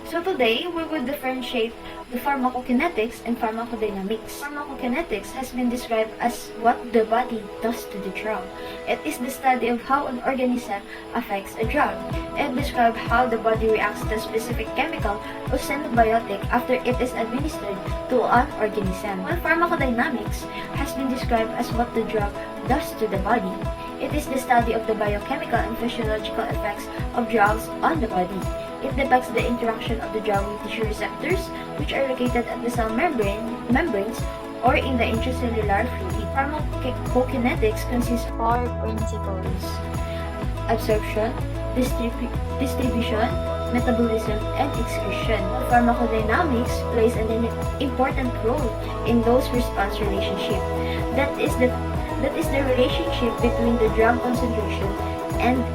So today, we will differentiate the pharmacokinetics and pharmacodynamics. Pharmacokinetics has been described as what the body does to the drug. It is the study of how an organism affects a drug. It describes how the body reacts to a specific chemical or symbiotic after it is administered to an organism. While pharmacodynamics has been described as what the drug does to the body. It is the study of the biochemical and physiological effects of drugs on the body. It depicts the interaction of the drug with tissue receptors, which are located at the cell membranes or in the intracellular fluid. Pharmacokinetics consists of 4 principles: absorption, distribution, metabolism, and excretion. Pharmacodynamics plays an important role in dose-response relationship. That is the relationship between the drug concentration and